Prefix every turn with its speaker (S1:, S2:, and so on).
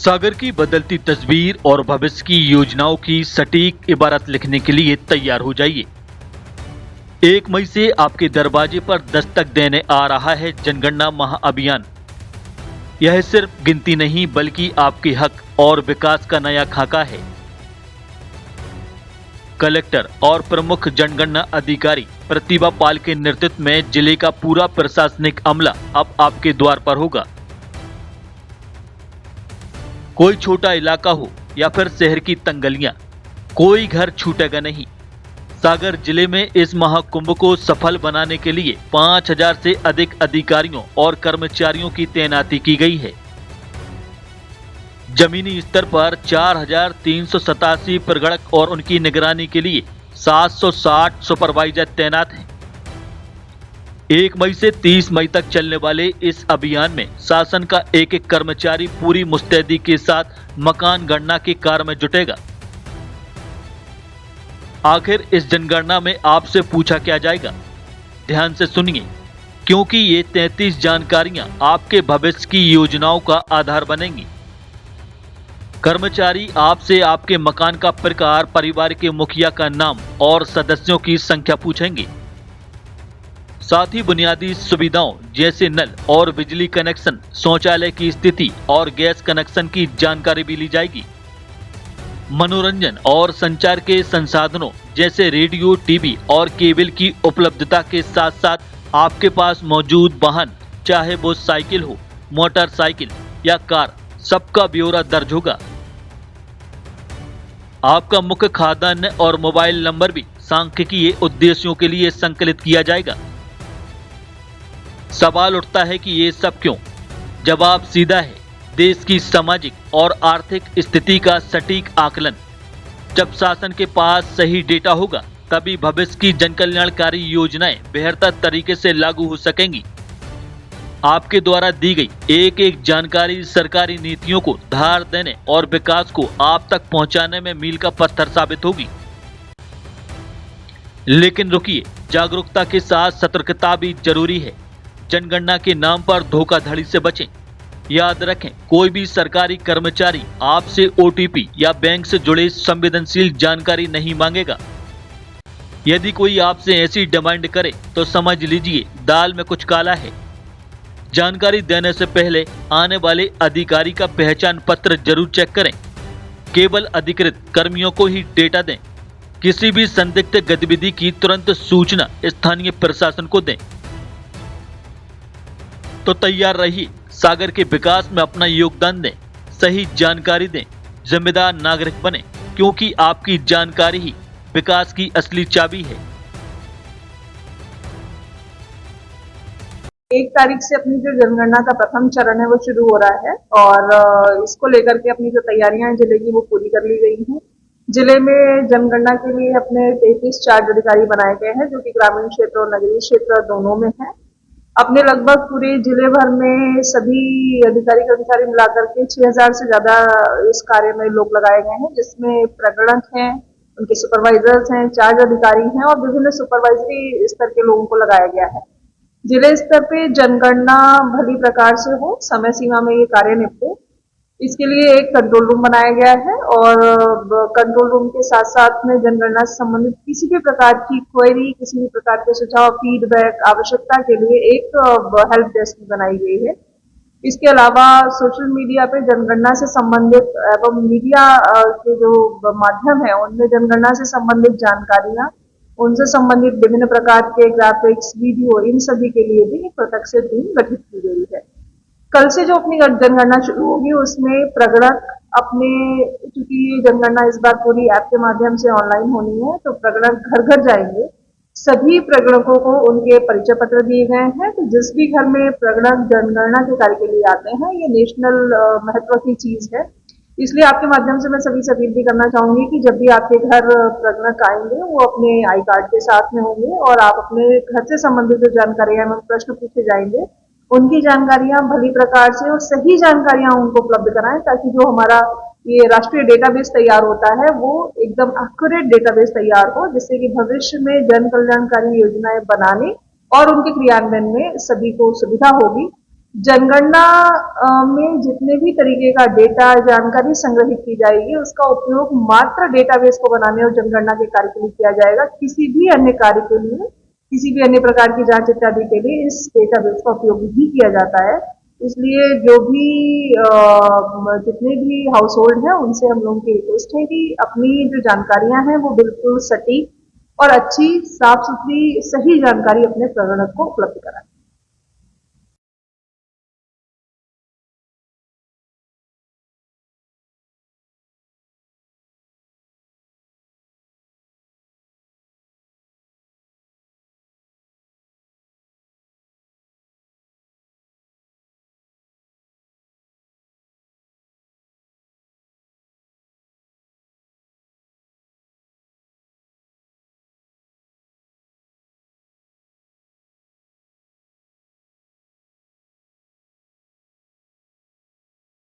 S1: सागर की बदलती तस्वीर और भविष्य की योजनाओं की सटीक इबारत लिखने के लिए तैयार हो जाइए। 1 मई से आपके दरवाजे पर दस्तक देने आ रहा है जनगणना महाअभियान। यह सिर्फ गिनती नहीं बल्कि आपके हक और विकास का नया खाका है। कलेक्टर और प्रमुख जनगणना अधिकारी प्रतिभा पाल के नेतृत्व में जिले का पूरा प्रशासनिक अमला अब आपके द्वार पर होगा। कोई छोटा इलाका हो या फिर शहर की तंगलियां, कोई घर छूटेगा नहीं। सागर जिले में इस महाकुंभ को सफल बनाने के लिए 5000 से अधिक अधिकारियों और कर्मचारियों की तैनाती की गई है। जमीनी स्तर पर 4387 प्रगणक और उनकी निगरानी के लिए 760 सुपरवाइजर तैनात हैं। 1 मई से 30 मई तक चलने वाले इस अभियान में शासन का एक एक कर्मचारी पूरी मुस्तैदी के साथ मकान गणना के कार्य में जुटेगा। आखिर इस जनगणना में आपसे पूछा क्या जाएगा? ध्यान से सुनिए, क्योंकि ये 33 जानकारियां आपके भविष्य की योजनाओं का आधार बनेंगी। कर्मचारी आपसे आपके मकान का प्रकार, परिवार के मुखिया का नाम और सदस्यों की संख्या पूछेंगे। साथ ही बुनियादी सुविधाओं जैसे नल और बिजली कनेक्शन, शौचालय की स्थिति और गैस कनेक्शन की जानकारी भी ली जाएगी। मनोरंजन और संचार के संसाधनों जैसे रेडियो, टीवी और केबल की उपलब्धता के साथ साथ आपके पास मौजूद वाहन, चाहे वो साइकिल हो, मोटरसाइकिल या कार, सबका ब्यौरा दर्ज होगा। आपका मुख्य खाद्यान्न और मोबाइल नंबर भी सांख्यिकीय उद्देश्यों के लिए संकलित किया जाएगा। सवाल उठता है कि ये सब क्यों? जवाब सीधा है, देश की सामाजिक और आर्थिक स्थिति का सटीक आकलन। जब शासन के पास सही डेटा होगा तभी भविष्य की जनकल्याणकारी योजनाएं बेहतर तरीके से लागू हो सकेंगी। आपके द्वारा दी गई एक एक जानकारी सरकारी नीतियों को धार देने और विकास को आप तक पहुंचाने में मील का पत्थर साबित होगी। लेकिन रुकिए, जागरूकता के साथ सतर्कता भी जरूरी है। जनगणना के नाम पर धोखाधड़ी से बचें। याद रखें, कोई भी सरकारी कर्मचारी आपसे ओटीपी या बैंक से जुड़े संवेदनशील जानकारी नहीं मांगेगा। यदि कोई आपसे ऐसी डिमांड करे तो समझ लीजिए दाल में कुछ काला है। जानकारी देने से पहले आने वाले अधिकारी का पहचान पत्र जरूर चेक करें। केवल अधिकृत कर्मियों को ही डेटा दें। किसी भी संदिग्ध गतिविधि की तुरंत सूचना स्थानीय प्रशासन को दें। तो तैयार रहिए, सागर के विकास में अपना योगदान दें, सही जानकारी दें, जिम्मेदार नागरिक बने, क्योंकि आपकी जानकारी ही विकास की असली चाबी है।
S2: 1 तारीख से अपनी जो जनगणना का प्रथम चरण है वो शुरू हो रहा है और इसको लेकर के अपनी जो तैयारियां हैं जिले की वो पूरी कर ली गई हैं। जिले में जनगणना के लिए अपने 33 चार्ज अधिकारी बनाए गए हैं जो कि ग्रामीण क्षेत्र और नगरीय क्षेत्र दोनों में हैं। अपने लगभग पूरे जिले भर में सभी अधिकारी कर्मचारी मिलाकर के 6000 से ज्यादा इस कार्य में लोग लगाए गए हैं, जिसमें प्रगणक हैं, उनके सुपरवाइजर्स हैं, चार्ज अधिकारी हैं और विभिन्न सुपरवाइजरी स्तर के लोगों को लगाया गया है। जिले स्तर पे जनगणना भली प्रकार से हो, समय सीमा में ये कार्य निपटे, इसके लिए एक कंट्रोल रूम बनाया गया है और कंट्रोल रूम के साथ साथ में जनगणना से संबंधित किसी भी प्रकार की क्वेरी, किसी भी प्रकार के सुझाव, फीडबैक, आवश्यकता के लिए एक हेल्प डेस्क बनाई गई है। इसके अलावा सोशल मीडिया पे जनगणना से संबंधित एवं मीडिया के जो माध्यम है उनमें जनगणना से संबंधित जानकारियां, उनसे संबंधित विभिन्न प्रकार के ग्राफिक्स, वीडियो, इन सभी के लिए भी एक प्रत्यक्ष टीम गठित की गई है। कल से जो अपनी जनगणना शुरू होगी उसमें प्रगणक अपने, क्योंकि ये जनगणना इस बार पूरी ऐप के माध्यम से ऑनलाइन होनी है, तो प्रगणक घर घर जाएंगे। सभी प्रगणकों को उनके परिचय पत्र दिए गए हैं, तो जिस भी घर में प्रगणक जनगणना के कार्य के लिए आते हैं, ये नेशनल महत्व की चीज है। इसलिए आपके माध्यम से मैं सभी से अपील भी करना चाहूंगी कि जब भी आपके घर प्रगणक आएंगे वो अपने आई कार्ड के साथ में होंगे और आप अपने घर से संबंधित जो जानकारियां एवं प्रश्न पूछे जाएंगे उनकी जानकारियां भली प्रकार से और सही जानकारियां उनको उपलब्ध कराएं, ताकि जो हमारा ये राष्ट्रीय डेटाबेस तैयार होता है वो एकदम एक्यूरेट डेटाबेस तैयार हो, जिससे कि भविष्य में जन कल्याणकारी योजनाएं बनाने और उनके क्रियान्वयन में सभी को सुविधा होगी। जनगणना में जितने भी तरीके का डेटा जानकारी संग्रहित की जाएगी उसका उपयोग मात्र डेटाबेस को बनाने और जनगणना के कार्य के लिए किया जाएगा। किसी भी अन्य कार्य के लिए, किसी भी अन्य प्रकार की जांच इत्यादि के लिए इस डेटाबेस का उपयोग नहीं किया जाता है। इसलिए जो भी जितने भी हाउस होल्ड हैं उनसे हम लोगों की रिक्वेस्ट है कि अपनी जो जानकारियां हैं वो बिल्कुल सटीक और अच्छी, साफ सुथरी, सही जानकारी अपने प्रगणक को उपलब्ध कराएं।